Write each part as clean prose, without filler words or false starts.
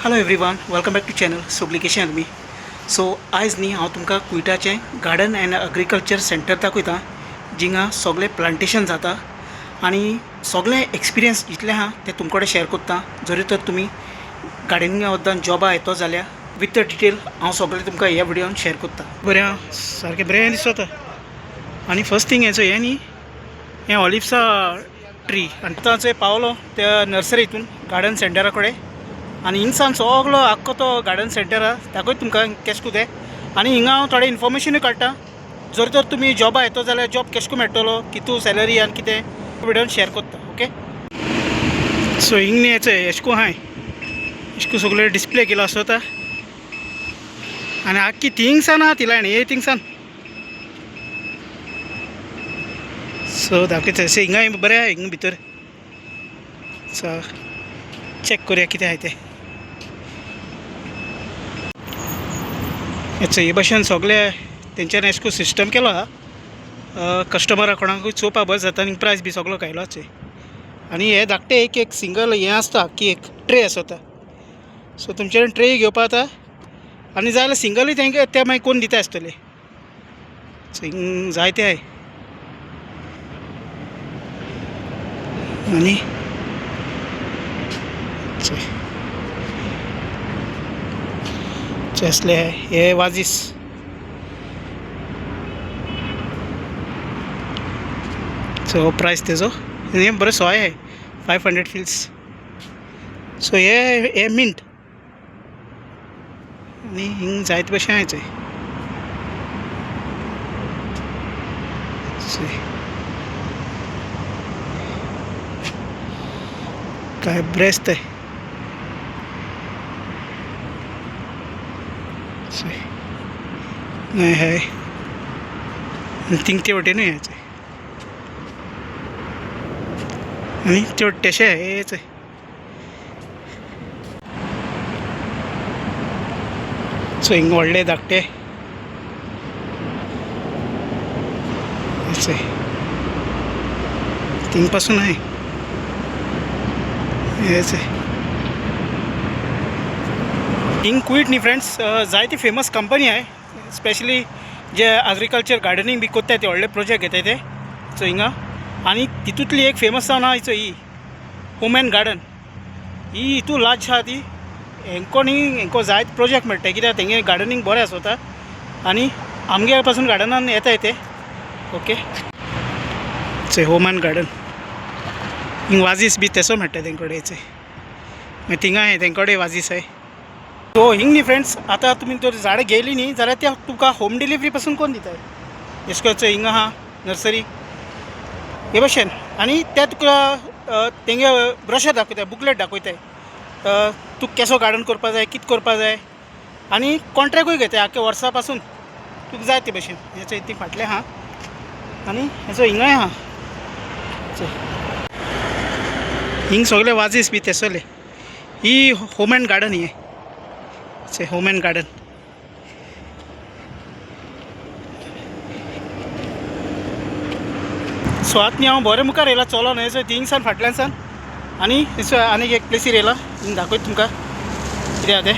Hello everyone, welcome back to channel सोग्लिकेशन अगमी. So आयज न्ही हांव तुमकां कुयटाचें गार्डन एंड एग्रीकल्चर सेंटर दाखयता, जिंगा सगळें प्लांटेशन जाता आनी सगळें एक्सपिरियन्स जितलें आहा तें तुमचे कडेन शेअर करता. जरी तर तुमी गार्डनिंगा बद्दल जॉबा येतो जाल्यार विथ द डिटेल हांव सगळें तुमकां ह्या विडियोन शेअर करता. बरें सारकें बरें दिसता. आनी फर्स्ट थिंग हें न्ही हें ऑलिव्हसा ट्री आनी आतां चोय पावलो त्या नर्सरीतून गार्डन सेंटरा कडेन. आनी हिंगसान सगळो आख्खो तो गार्डन सेंटर आहा ताकूय तुमकां केश को तें. आनी हिंगा हांव थोडें इन्फॉर्मेशनूय काडटा. जर तर तुमी जॉबा येतो जाल्यार जॉब केश को मेळटलो, कितू सॅलरी आनी कितें विडियोन शेअर करता. ओके. सो हिंग न्ही हेचो एशको हाय एशको सगळे डिस्प्ले केलो आसता. आनी आख्खी थिंगसान आहा ती लायन हे थिंगसान. सो दाखयता हिंगा बरें आहा हिंग भितर. सो चॅक करूया कितें आहा तें. हे भाशेन सगळे तेंच्यानी एशको सिस्टम केलो आहा. कस्टमरा कोणाकूय चोवपा बरें जाता आनी प्रायस बी सगळो घायलोचे. आनी हे धाकटे एक एक सिंगल हें आसता की एक ट्रे आसता. सो तुमचे कडेन ट्रे घेवपा जाता आनी जाय जाल्यार सिंगलूय तेंगे ते मागीर कोण दिता आसतले. सो हिंग जायते आहाय. आनी असले हे वाजीस. सो प्रायस तेजो हे बरें सोय आहे 500 फिल्स. सो हे मिंट आनी हिंग जायते भशेन आहाय चोय. काय बरें आसताय. है थिंग ते वटेनूय यायचं आनी ते वटेशें हेच आहे. सो हिंग व्हडले धाकटे थिंग पासून आहे हेच आहे. हिंग क्विट न्ही फ्रेंड्स जायती फेमस कंपनी आहे. स्पेशली जे एग्रीकल्चर गार्डनिंग बी कोत्ताय ते व्हडले प्रोजेक्ट घेताय ते. सो हिंगा आनी तितूंतली एक फेमस जावन आहा हिचो ही होम एंड गार्डन. ही हितू लार्ज आहा ती. हेंको न्ही हेंको जायते प्रोजेक्ट मेळटाय कित्याक तेंगे गार्डनिंग बरें आसता आनी आमगे पासून गार्डनान येताय ते. Okay. So home end garden हिंग वाजीस बी तेसो मेळटा तेंकडे हेचे. मागीर थिंगा आहे तेंकडे वाजीस आहे. सो हिंग न्ही फ्रेंड्स आतां तुमी जर झाडां घेयली न्ही जाल्यार त्या तुका होम डिलिव्हरी पासून कोण दिताय. एशकोच हिंगा आहा नर्सरी हे भशेन. आनी ते तुका तेंगे ब्रशर दाखयताय, बुकलेट दाखयताय. तूं केसो गार्डन करपा जाय, कितें करपा जाय आनी कॉन्ट्रॅक्टूय घेताय आख्या वर्सा पासून तुका जाय ते भशेन. हेचो ती फाटलें आहा आनी हेचो हिंगाय आहा. हिंग सगळे वाजीस बी तेसोले. ही होम एंड गार्डन ही होम एंड गार्डन. सो आतां न्ही हांव बरें मुखार येयला चलोन हेचो थिंगसान फाटल्यानसान आनी हेचो आनीक एक प्लेसीर येयला. हिंग दाखयता तुमकां कितें आहा तें.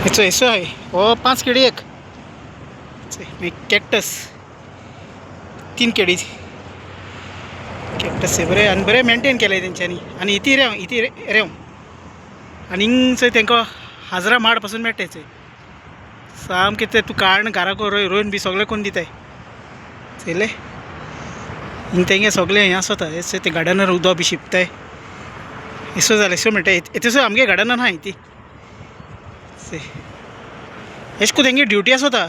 हेचो हेसो आहाय हो 5 केडी एक. मागीर कॅक्टस 3 केडी. कॅक्टस हे बरें आनी बरें मेंटेन केलाय तेंच्यांनी. आनी इती रेंव आनी हिंग चोय तेंकां हाजरा माड पासून मेळटाय चोय. सामकें तें तूं काडून घराको रोवन बी सगळें कोन्न दिताय चयलें. हिंग तेंगे सगळें हें आसता हेच ते गार्डनार उदक बी शिंपताय. एसो जाल्यार एसो मेळटाय. तेसो आमगे गार्डनान आहाय ती. एश को तेंगे ड्युटी आसता.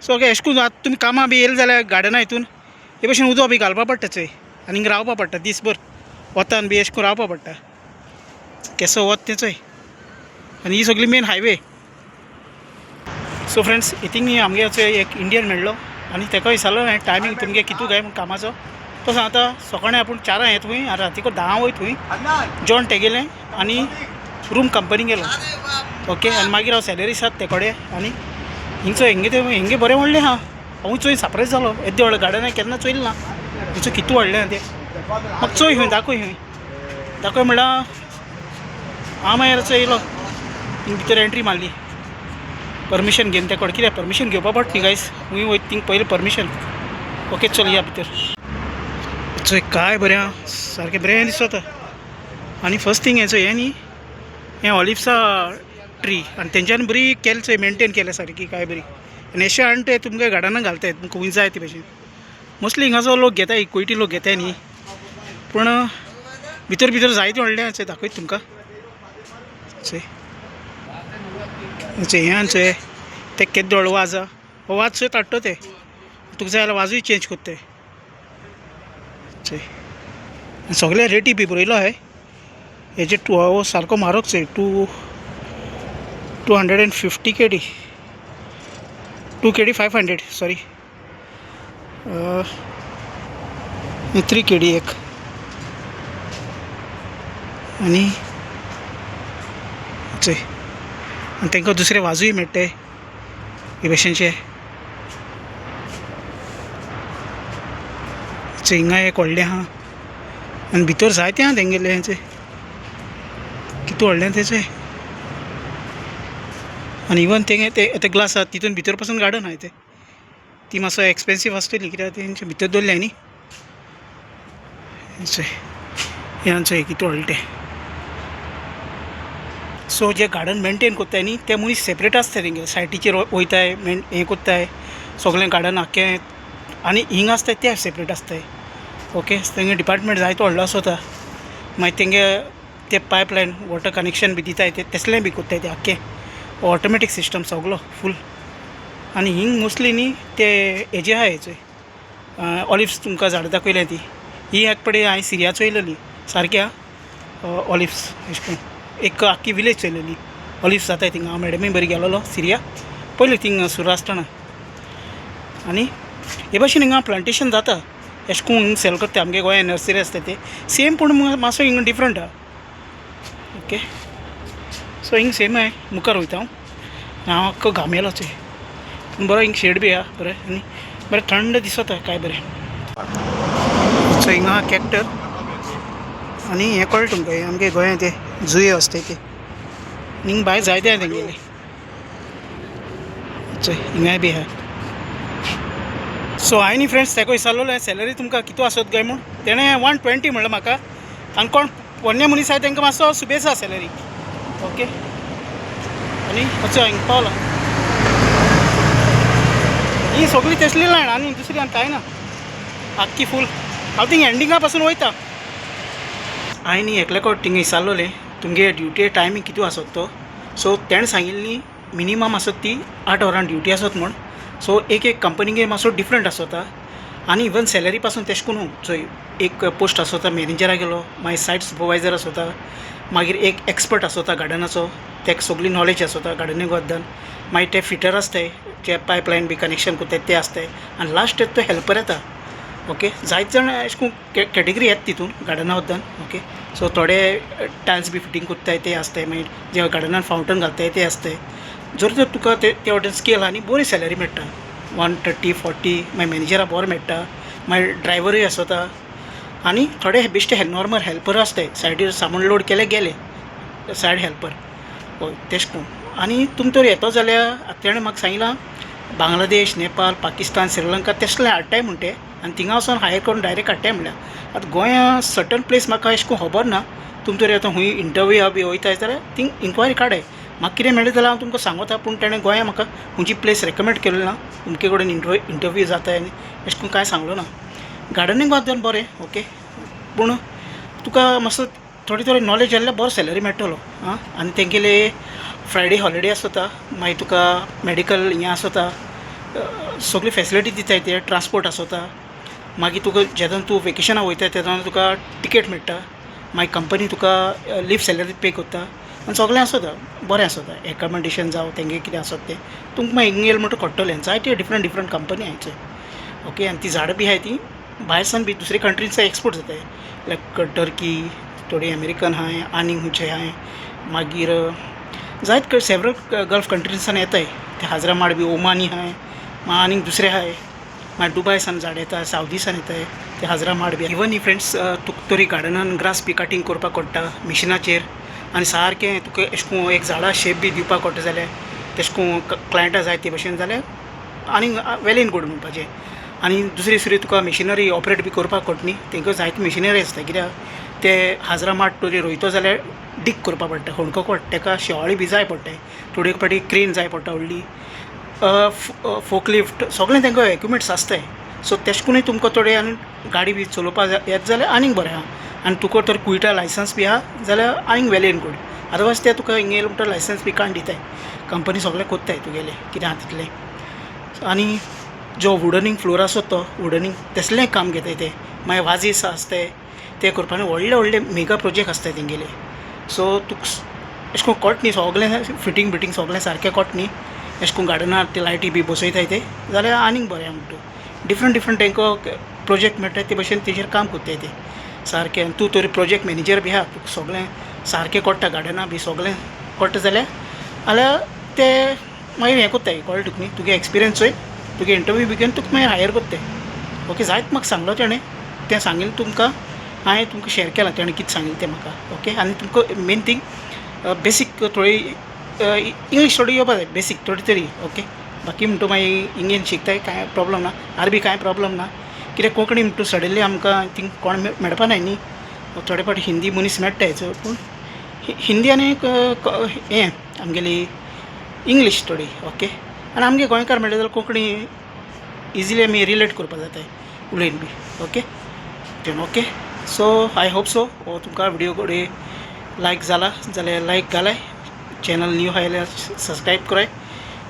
सो एश करून आतां तुमी कामां बी येयले जाल्यार गार्डना हितून हे भशेन उदक बी घालपा पडटा चोय. आनी हिंग रावपा पडटा दीसभर वतान बी एश करून रावपा पडटा. केसो वत तें चोय. आनी ही सगळी मेन हायवे. सो फ्रेंड्स हितून न्ही आमगे एक इंडियन मेळ्ळो आनी ताका विचारलो हांवें टायमींग तुमगे कितू जाय कामाचो. तो सांगता सकाळीं आपूण 4 येत थंय आनी रातीको 10 वयत थंय जेवण तेगेलें आनी रूम कंपनी गेलो. ओके. आनी मागीर हांव सॅलरी सात ते कडेन आनी हिंगे बरें व्हडलें आहा. हांव चोय सरप्रायज जालो. येदें व्हडलें गार्डन हांवें केन्ना चोयलें ना. हिचो कितू व्हडलें आहा तें म्हाका चोय खंय दाखय खंय दाखय म्हणल्यार हांव मागीर येयलो भितर एंट्री मारली परमिशन घेवन तेकडे कित्याक परमिशन घेवपा पडटा न्ही गायस खूंय वयता थिंग पयलीं परमिशन ओके चल या भितर चोय काय बरें आहा सारकें बरें दिसता आनी फर्स्ट थिंग हेचो हें न्ही हें ऑलिव्हसा ट्री आनी तेंच्यांनी बरी केल्या चोय मेंटेन केल्या सारकी काय बरी आनी अशें हाडून ते तुमगे गार्डनाक घालताय तुमकां खूंय जाय ते भशेन मोस्टली हिंगाचो लोक घेताय कुयटी लोक घेताय न्ही पूण भितर भितर जायते व्हडलें चोय दाखयता तुमकां चोय हें चोय ते केद्दे व्हडलो वाज आहा हो वाज चोय ताट्टो ते तुका जाय जाल्यार वाजूय चेंज कोत्ताय चोय सगळे रेटी बी बरयलो हाय हेजे हो सारको म्हारग चोय 250 KD 2 KD 500 सॉरी 3 KD एक आनी चोय आनी तांकां दुसरे वाजूय मेळटाय हे भशेनचे चोय हिंगा एक व्हडलें आहा आनी भितर जायतें आहा तेंगेलें हेंचें कितू व्हडलें तेचें आनी इवन ते ग्लास आहा तितून भितर पासून गार्डन आहाय ते ती मातसो एक्सपेन्सीव आसतली कित्याक तेंचे भितर दवरल्याय न्ही हें चोय कितू व्हडलें तें सो जे गार्डन मेंटेन कोत्ताय न्ही ते मनीस सेपरेट आसताय तेंगे सायटीचेर वयताय हें कोत्ताय सगळें गार्डन आख्खें आनी हिंगा आसताय ते सेपरेट आसताय ओके तेंगे डिपार्टमेंट जायतो व्हडलो आसता मागीर तेंगे ते पायपलायन वॉटर कनेक्शन बी दिताय ते तसलें बी कोत्ताय ते आख्खें ऑटोमॅटीक सिस्टम सगळो फूल आनी हिंग मोस्टली न्ही ते हेजे आहाय चोय ऑलिव्स तुमकां झाडां दाखयल्या ती ही एक पडे हांवें सिरिया चोयलेली सारक्या ऑलिव्स अशें करून एक आख्खी विलेज चोयलेली ऑलिव्स जाताय थिंगा हांव मॅडमी बरी गेलोलो सिरिया पयलीं थिंग सुरू आसतना आनी हे भाशेन हिंगा प्लांटेशन जाता अशें करून हिंग सेल करता आमगे गोंयांत नर्सरी आसता ते सेम पूण मातसो हिंगा डिफरंट आहा ओके सो हिंग सेम आहे मुखार वयता हांव आख्खो घामेलो चोय पूण बरो हिंग शेड बी आहा बरें आनी बरें थंड दिसता काय बरें सो हिंगा कॅक्टर आनी हें कळ्ळें तुमकां हें आमगे गोंयांत ते जुयो आसताय ते हिंग भायर जायते आहा तेंगेले चोय हिंगाय बी आहा सो हांवें न्ही फ्रेंड्स तेका विचारलेलो सॅलरी तुमकां कितू आसत काय म्हूण तेणें 120 म्हणलें म्हाका आनी कोण पोरणे मनीस आहाय तांकां मातसो सुबेज आहा सॅलरी ओके आनी अच्छा हिंग पावला ही सगळी तसली लायन आनी दुसरी आनी कांय ना आख्खी फूल हांव थिंग एंडिंगा पासून वयता हांवें न्ही एकल्याकट थिंगा विचारलेलें तुमगे ड्युटी टायमींग कितू आसत तो सो तेणें सांगिल्ली मिनिमम आसत ती 8 वरां ड्युटी आसत म्हूण सो एक कंपनीगे मातसो डिफरंट आसता आनी इवन सॅलरी पासून तेश करून चोय एक पोस्ट आसता मॅनेजरा गेलो मागीर सायट सुपरवायझर आसता मागीर एक एक्सपर्ट आसता गार्डनाचो तेका सगळी नॉलेज आसता गार्डनिंग बद्दल मागीर ते फिटर आसताय जे पायपलायन बी कनेक्शन करताय ते आसताय आनी लास्ट तो हेल्पर येता ओके जायते जाण अशें करून कॅटेगरी येता तितून गार्डना बद्दल ओके सो थोडे टायल्स बी फिटींग करताय ते आसताय मागीर जे गार्डनान फावंटन घालताय ते आसताय जर तर तुका ते वटेन स्केल आनी बरी सॅलरी मेळटा 130-40 मागीर मॅनेजरा बरो मेळटा मागीर ड्रायवरूय आसता आनी थोडे बेश्टे नॉर्मल हेल्पर आसताय सायडीर सामान लोड केले गेले सायड हेल्पर हय तेश करून आनी तुमी तर येतो जाल्यार तेणें म्हाका सांगलां बांगलादेश नेपाळ पाकिस्तान श्रीलंका तसले हाडटाय म्हणटे आनी थिंगा वचोन हायर करून डायरेक्ट हाडटाय म्हणल्यार आतां गोंया सर्टन प्लेस म्हाका अशें करून खबर ना तुमी तर आतां खूंय इंटरव्यू बी वयताय जाल्यार थिंग इन्क्वायरी काडाय म्हाका कितें मेळ्ळें जाल्यार हांव तुमकां सांगता पूण तेणें गोंया म्हाका खंयची प्लेस रेकमेंड केल्लो ना तुमचे कडेन इंटरव्यू जाताय आनी अशें करून कांय सांगलो ना गार्डनींग बद्दल बरें ओके पूण तुका मातसो थोडी नॉलेज जाल्यार बरो सॅलरी मेळटलो आं आनी तेंगेले फ्रायडे हॉलिडे आसता मागीर तुका मॅडिकल हें आसता सगळी फॅसिलिटी दिताय ते ट्रान्सपोर्ट आसता मागीर तुका जेन्ना तूं वेकेशनाक वयता तेन्ना तुका टिकेट मेळटा मागीर कंपनी तुका लीव सॅलरी पे करता आनी सगळें आसता बरें आसता एकोमोडेशन जावं तेंगे कितें आसत तें तुमकां मागीर हिंगा येयलें म्हणटा कळटलें जायते डिफरंट कंपनी आहाय चोय ओके आनी ती झाडां बी आहाय ती भायर सावन बी दुसरे कंट्रींचा एक्सपोर्ट जाताय लायक टर्की थोडी अमेरिकन आहाय आनी खंयचे आहाय मागीर जायत सेवरल गल्फ कंट्रीसान येताय ते हैदराबाद बी ओमानी आहाय आनीक दुसरे आहाय मागीर दुबय सान झाड येता सावदी सान येताय ते हैदराबाद बी इवन ही फ्रेंड्स तुका तरी गार्डनान ग्रास बी कटींग करपाक पडटा मिशिनाचेर आनी सारकें तुका अशें करून एक झाडां शेप बी दिवपाक कळटा जाल्यार तशें करून क्लायंटा जाय ते भशेन जाल्यार आनीक वेल इन गूड म्हणपाचें. आनी दुसरी तुका मिशिनरी ऑपरेट बी करपाक कळटा न्ही, तांकां जायती मिशिनरी आसता. कित्याक ते हाजरा माड तरी रोयतो जाल्यार डीग करपा पडटा, होणको पडटा, ताका शेवाळी बी जाय पडटा, थोडी फाटी क्रेन जाय पडटा व्हडली, फोकलिफ्ट सगळें तांकां एक्विपमेंट्स आसताय. सो तेश करूनय तुमकां थोडे आनी गाडी बी चलोवपाक येत जाल्यार आनीक बरें आहा. आनी तुका तर क्विटा लायसन्स बी आहा जाल्यार आनीक वेल इन गूड. अदरवायज ते तुका हिंगा येयले म्हणटा लायसन्स बी काण दिताय. कंपनी सगळें कोत्ताय तुगेलें कितें आहा तितलें. आनी जो वुडनींग फ्लोर आसता तो वुडनींग तसलें काम घेताय ते. मागीर वाजीस आसताय ते करपाक व्हडले व्हडले मेगा प्रोजेक्ट आसताय तेंगेले. सो तुका अशें करून कळटा न्ही सगळें फिटींग बिटींग सगळें सारकें कळटा न्ही. अशें करून गार्डनार ते लायटी बी बसयताय ते जाल्यार आनीक बरें आहा म्हणटा. डिफरंट तांकां प्रोजेक्ट मेळटाय ते भशेन तेजेर काम कोत्ताय ते सारकें. आनी तूं तरी प्रोजेक्ट मॅनेजर बी आहा, तुका सगळें सारकें कळटा, गार्डना बी सगळें कळटा जाल्यार ते मागीर हें कोत्ताय कळ्ळें तुका न्ही. तुगे एक्सपिरियन्स चोय तुगे इंटरव्यू बी घेवन तुका मागीर हायर कोत्ताय. ओके, जायत म्हाका सांगलो तेणें, तें सांगिल्लें तुमकां हांवें तुमकां शेअर केलां तेणें कितें सांगिल्लें तें म्हाका. ओके, आनी तुमकां मेन थींग बेसीक थोडी इंग्लीश थोडी येवपा जाय, बेसीक थोडी तरी. ओके, बाकी म्हणटा मागीर इंग्लीश शिकताय कांय प्रॉब्लम ना, आरबी कांय प्रॉब्लम ना. कित्याक कोंकणी म्हणटा सडनली आमकां थिंग कोण मेळपा नाय न्ही. थोडे फावटी हिंदी मनीस मेळटाय पूण हिंदी आनी हें आमगेली इंग्लीश थोडी. ओके, आनी आमगे गोंयकार मेळटा जाल्यार कोंकणी इजिली आमी रिलेट करपा जाताय उलयन बी. Okay okay, so I hope so हो तुमकां व्हिडिओ कोडे लायक जाला जाल्यार लायक घालाय, चॅनल न्यू आहा जाल्यार सबस्क्रायब कराय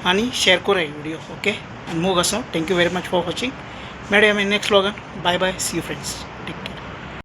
आनी शेअर कराय व्हिडिओ. ओके, आनी मोग आसूं. Thank you very much for watching. मेळया आमी नेक्स्ट व्लॉगान. Bye bye, see you friends.